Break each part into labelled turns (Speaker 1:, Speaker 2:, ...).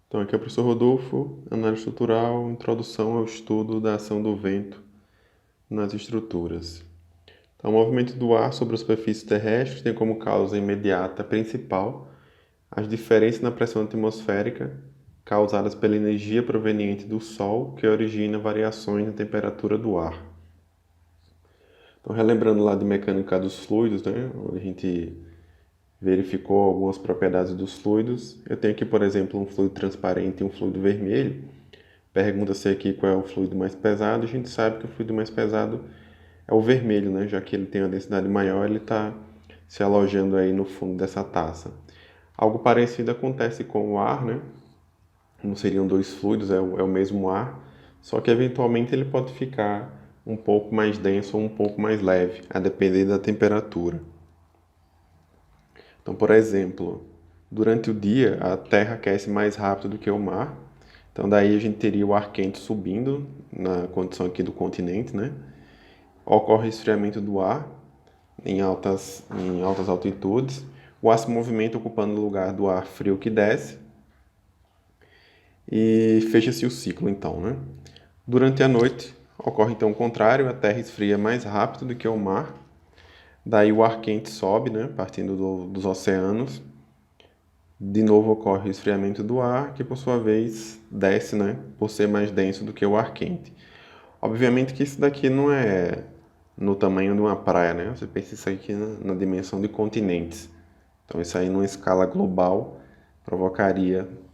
Speaker 1: Então, aqui é o professor Rodolfo, análise estrutural, introdução ao estudo da ação do vento nas estruturas. Então, o movimento do ar sobre a superfície terrestre tem como causa imediata principal as diferenças na pressão atmosférica causadas pela energia proveniente do Sol que origina variações na temperatura do ar. Então, relembrando lá de mecânica dos fluidos, né, onde a gente verificou algumas propriedades dos fluidos. Eu tenho aqui, por exemplo, um fluido transparente e um fluido vermelho. Pergunta-se aqui qual é o fluido mais pesado. A gente sabe que o fluido mais pesado é o vermelho, né? Já que ele tem uma densidade maior, ele está se alojando aí no fundo dessa taça. Algo parecido acontece com o ar, né? Não seriam dois fluidos, é o mesmo ar, só que eventualmente ele pode ficar um pouco mais denso ou um pouco mais leve, a depender da temperatura. Então, por exemplo, durante o dia a Terra aquece mais rápido do que o mar. Então, daí a gente teria o ar quente subindo na condição aqui do continente, né? Ocorre esfriamento do ar em altas altitudes. O ar se movimenta ocupando o lugar do ar frio que desce e fecha-se o ciclo, então, né? Durante a noite ocorre então o contrário, a Terra esfria mais rápido do que o mar. Daí o ar quente sobe, né? Partindo dos oceanos. De novo ocorre o esfriamento do ar, que por sua vez desce, né, por ser mais denso do que o ar quente. Obviamente que isso daqui não é no tamanho de uma praia, né? Você pensa isso aqui na dimensão de continentes. Então isso aí numa escala global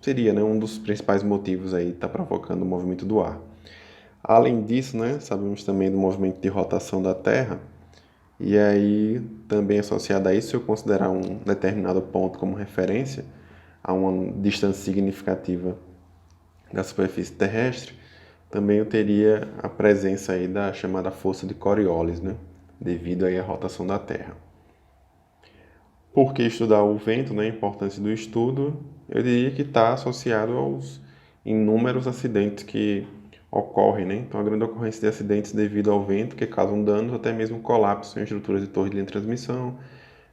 Speaker 1: seria, né, um dos principais motivos aí está provocando o movimento do ar. Além disso, né, sabemos também do movimento de rotação da Terra. E aí, também associado a isso, se eu considerar um determinado ponto como referência a uma distância significativa da superfície terrestre, também eu teria a presença aí da chamada força de Coriolis, né? Devido aí à rotação da Terra. Por que estudar o vento, né? A importância do estudo, eu diria que está associado aos inúmeros acidentes que ocorrem, né? Então, a grande ocorrência de acidentes devido ao vento que causam danos, até mesmo colapso em estruturas de torre de linha de transmissão,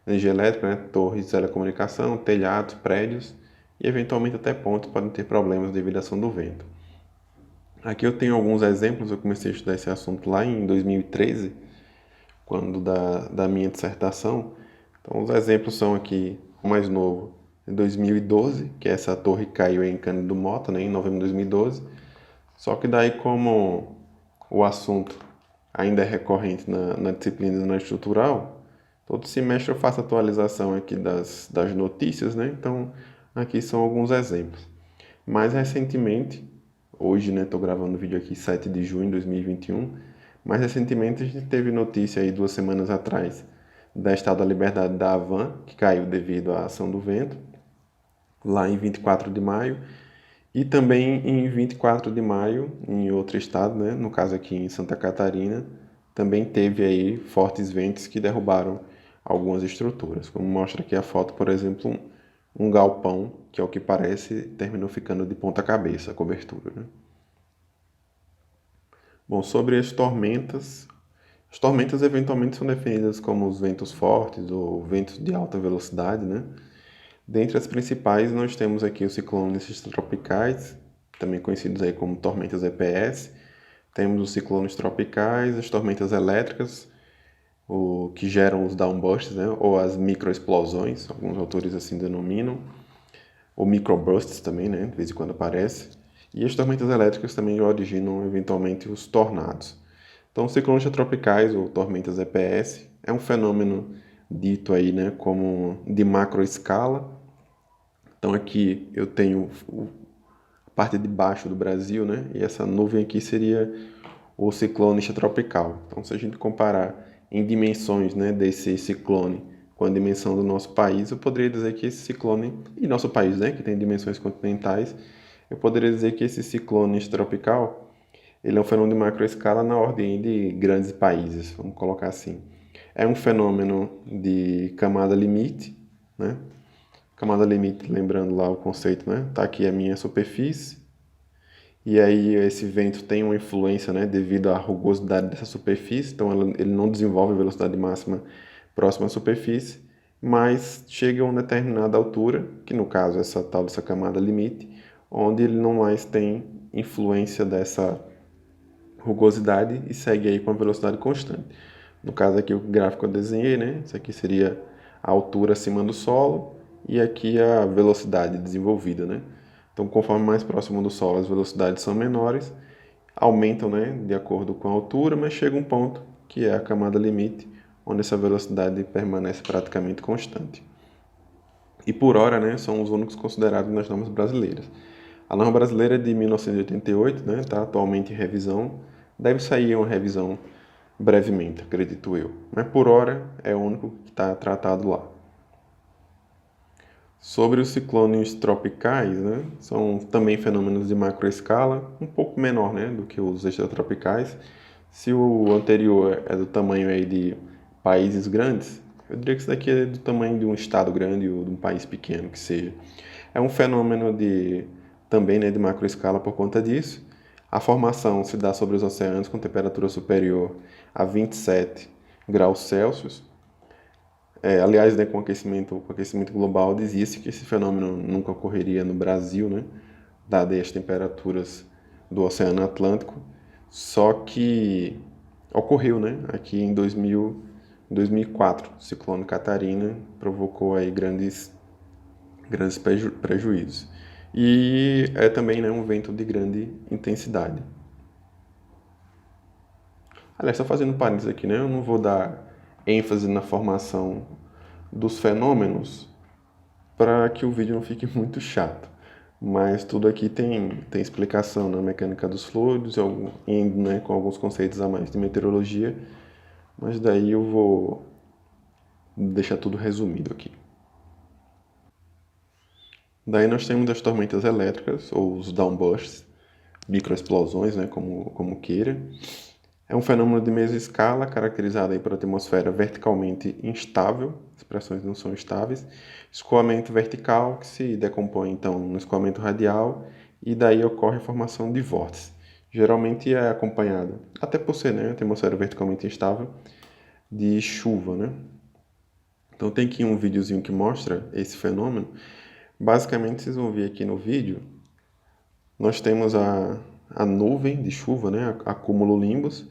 Speaker 1: energia elétrica, né? Torres de telecomunicação, telhados, prédios e eventualmente até pontes podem ter problemas devido à ação do vento. Aqui eu tenho alguns exemplos, eu comecei a estudar esse assunto lá em 2013, quando da minha dissertação. Então os exemplos são aqui, o mais novo, em 2012, que essa torre caiu em Cândido Mota, né, em novembro de 2012. Só que daí como o assunto ainda é recorrente na disciplina na estrutural, todo semestre eu faço atualização aqui das notícias, né? Então aqui são alguns exemplos. Mais recentemente, hoje, né, estou gravando o vídeo aqui 7 de junho de 2021, mais recentemente a gente teve notícia aí 2 semanas atrás da Estátua da Liberdade da Havan, que caiu devido à ação do vento, lá em 24 de maio, e também em 24 de maio, em outro estado, né, no caso aqui em Santa Catarina, também teve aí fortes ventos que derrubaram algumas estruturas. Como mostra aqui a foto, por exemplo, um galpão, que ao que parece terminou ficando de ponta cabeça a cobertura, né? Bom, sobre as tormentas eventualmente são definidas como os ventos fortes ou ventos de alta velocidade, né? Dentre as principais, nós temos aqui os ciclones tropicais, também conhecidos aí como tormentas EPS. Temos os ciclones tropicais, as tormentas elétricas, o que geram os downbursts, né? Ou as microexplosões, alguns autores assim denominam, ou microbursts também, né? De vez em quando aparece. E as tormentas elétricas também originam eventualmente os tornados. Então, ciclones tropicais ou tormentas EPS é um fenômeno dito aí, né, como de macro escala. Então aqui eu tenho a parte de baixo do Brasil, né, e essa nuvem aqui seria o ciclone tropical. Então, se a gente comparar em dimensões, né, desse ciclone com a dimensão do nosso país, eu poderia dizer que esse ciclone, e nosso país, né, que tem dimensões continentais, eu poderia dizer que esse ciclone tropical, ele é um fenômeno de macroescala na ordem de grandes países, vamos colocar assim. É um fenômeno de camada limite, né? Camada limite, lembrando lá o conceito, né? Tá aqui a minha superfície, e aí esse vento tem uma influência, né, devido à rugosidade dessa superfície, então ele não desenvolve velocidade máxima próxima à superfície, mas chega a uma determinada altura, que no caso é essa tal dessa camada limite, onde ele não mais tem influência dessa rugosidade e segue aí com a velocidade constante. No caso aqui o gráfico eu desenhei, né? Isso aqui seria a altura acima do solo e aqui a velocidade desenvolvida, né? Então, conforme mais próximo do solo, as velocidades são menores, aumentam, né, de acordo com a altura, mas chega um ponto que é a camada limite, onde essa velocidade permanece praticamente constante. E por hora, né, são os únicos considerados nas normas brasileiras. A norma brasileira é de 1988, né, está atualmente em revisão. Deve sair uma revisão brevemente, acredito eu. Mas por hora é o único que está tratado lá. Sobre os ciclones tropicais, né, são também fenômenos de macroescala, um pouco menor, né, do que os extratropicais. Se o anterior é do tamanho aí de países grandes, eu diria que isso daqui é do tamanho de um estado grande ou de um país pequeno que seja. É um fenômeno também, né, de macroescala por conta disso. A formação se dá sobre os oceanos com temperatura superior a 27 graus Celsius. Aliás, né, com o aquecimento global, dizia-se que esse fenômeno nunca ocorreria no Brasil, né, dadas as temperaturas do Oceano Atlântico. Só que ocorreu, né, aqui em 2004, o ciclone Catarina provocou aí grandes prejuízos. E é também, né, um vento de grande intensidade. Aliás, só fazendo parênteses aqui, né, eu não vou dar ênfase na formação dos fenômenos para que o vídeo não fique muito chato. Mas tudo aqui tem explicação na mecânica dos fluidos, indo, né, com alguns conceitos a mais de meteorologia, mas daí eu vou deixar tudo resumido aqui. Daí nós temos as tormentas elétricas, ou os downbursts, microexplosões, né, como queira. É um fenômeno de mesoscala, caracterizado aí por atmosfera verticalmente instável, as pressões não são estáveis, escoamento vertical, que se decompõe então no escoamento radial, e daí ocorre a formação de vórtices. Geralmente é acompanhado, até por ser, né, atmosfera verticalmente instável, de chuva, né? Então tem aqui um videozinho que mostra esse fenômeno. Basicamente, vocês vão ver aqui no vídeo, nós temos a nuvem de chuva, né, a cumulonimbus,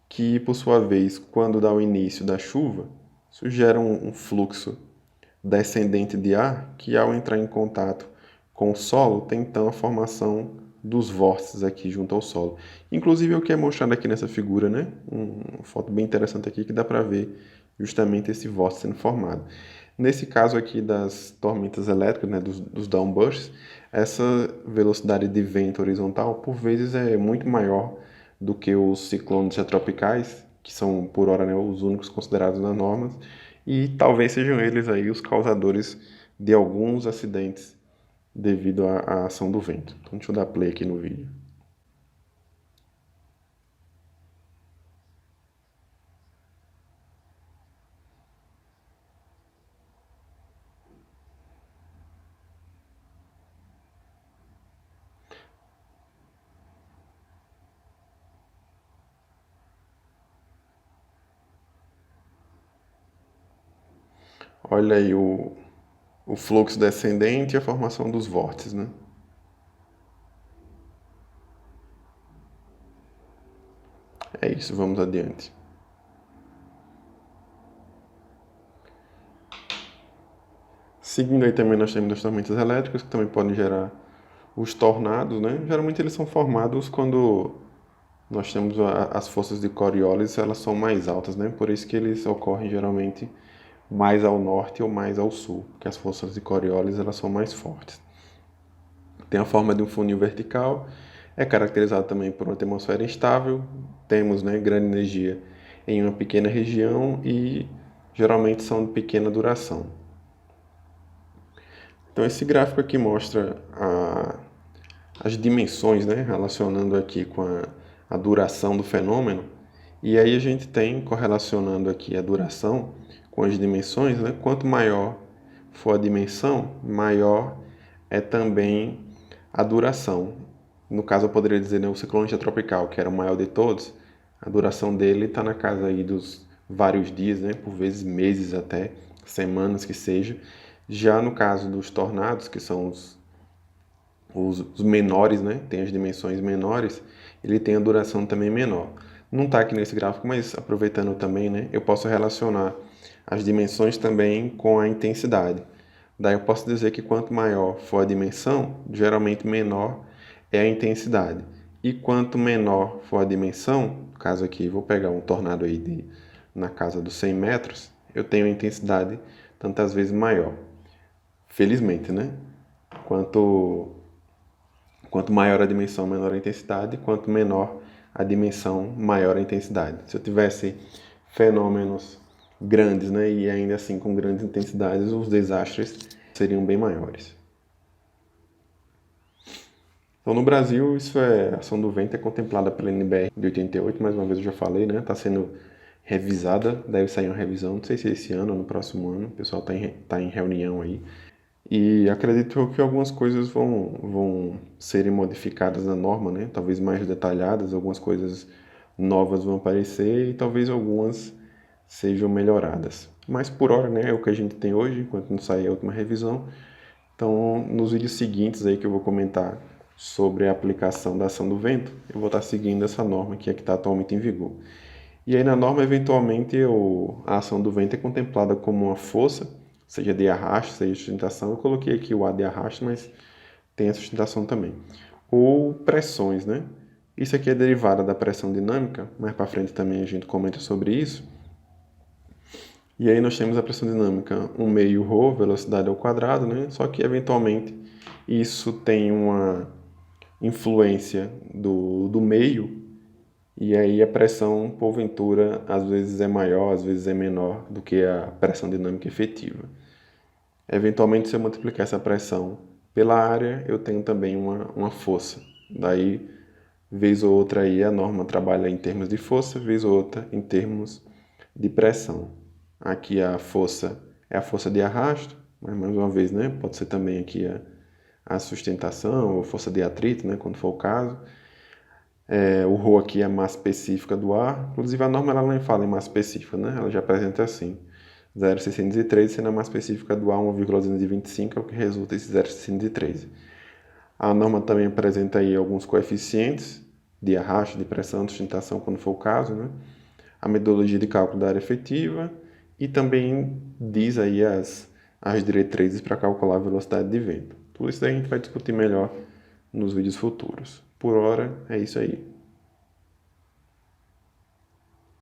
Speaker 1: que, por sua vez, quando dá o início da chuva, isso gera um fluxo descendente de ar que, ao entrar em contato com o solo, tem então a formação dos vórtices aqui junto ao solo. Inclusive, é o que é mostrado aqui nessa figura, né? Uma foto bem interessante aqui que dá para ver justamente esse vórtice sendo formado. Nesse caso aqui das tormentas elétricas, né, dos downbursts, essa velocidade de vento horizontal, por vezes, é muito maior do que os ciclones tropicais, que são, por hora, né, os únicos considerados nas normas, e talvez sejam eles aí os causadores de alguns acidentes devido à ação do vento. Então, deixa eu dar play aqui no vídeo. Olha aí o fluxo descendente e a formação dos vórtices, né? É isso, vamos adiante. Seguindo aí também nós temos as tormentas elétricas, que também podem gerar os tornados, né? Geralmente eles são formados quando nós temos as forças de Coriolis, elas são mais altas, né? Por isso que eles ocorrem geralmente mais ao norte ou mais ao sul, porque as forças de Coriolis elas são mais fortes. Tem a forma de um funil vertical, é caracterizado também por uma atmosfera instável, temos, né, grande energia em uma pequena região e geralmente são de pequena duração. Então esse gráfico aqui mostra as dimensões, né, relacionando aqui com a duração do fenômeno, e aí a gente tem, correlacionando aqui a duração com as dimensões, né, quanto maior for a dimensão, maior é também a duração. No caso, eu poderia dizer, né, o ciclone tropical, que era o maior de todos, a duração dele está na casa aí dos vários dias, né, por vezes meses até, semanas que seja. Já no caso dos tornados, que são os menores, né, tem as dimensões menores, ele tem a duração também menor. Não está aqui nesse gráfico, mas aproveitando também, né, eu posso relacionar as dimensões também com a intensidade. Daí eu posso dizer que quanto maior for a dimensão, geralmente menor é a intensidade. E quanto menor for a dimensão, no caso aqui, vou pegar um tornado aí na casa dos 100 metros, eu tenho a intensidade tantas vezes maior. Felizmente, né? Quanto maior a dimensão, menor a intensidade. Quanto menor a dimensão, maior a intensidade. Se eu tivesse fenômenos grandes, né, e ainda assim com grandes intensidades, os desastres seriam bem maiores. Então, no Brasil, a ação do vento é contemplada pela NBR de 88, mais uma vez eu já falei, né? Está sendo revisada, deve sair uma revisão, não sei se é esse ano ou no próximo ano, o pessoal está em reunião aí. E acredito que algumas coisas vão serem modificadas na norma, né? Talvez mais detalhadas, algumas coisas novas vão aparecer e talvez algumas sejam melhoradas. Mas por hora, né, é o que a gente tem hoje, enquanto não sair a última revisão. Então, nos vídeos seguintes aí que eu vou comentar sobre a aplicação da ação do vento, eu vou estar seguindo essa norma que é que está atualmente em vigor. E aí na norma, eventualmente, a ação do vento é contemplada como uma força, seja de arrasto, seja de sustentação. Eu coloquei aqui o A de arrasto, mas tem a sustentação também. Ou pressões, né? Isso aqui é derivada da pressão dinâmica, mais para frente também a gente comenta sobre isso. E aí nós temos a pressão dinâmica 1 meio ρ, velocidade ao quadrado, né? Só que eventualmente isso tem uma influência do meio, e aí a pressão, porventura, às vezes é maior, às vezes é menor do que a pressão dinâmica efetiva. Eventualmente, se eu multiplicar essa pressão pela área, eu tenho também uma força. Daí, vez ou outra aí, a norma trabalha em termos de força, vez ou outra em termos de pressão. Aqui a força é a força de arrasto, mas mais uma vez, né, pode ser também aqui a sustentação ou força de atrito, né, quando for o caso. O ρ aqui é a massa específica do ar. Inclusive a norma ela nem fala em massa específica, né? Ela já apresenta assim. 0,613 sendo a massa específica do ar 1,225 é o que resulta esse 0,613. A norma também apresenta aí alguns coeficientes de arrasto, de pressão, de sustentação, quando for o caso, né? A metodologia de cálculo da área efetiva e também diz aí as diretrizes para calcular a velocidade de vento. Tudo isso daí a gente vai discutir melhor nos vídeos futuros. Por hora, é isso aí.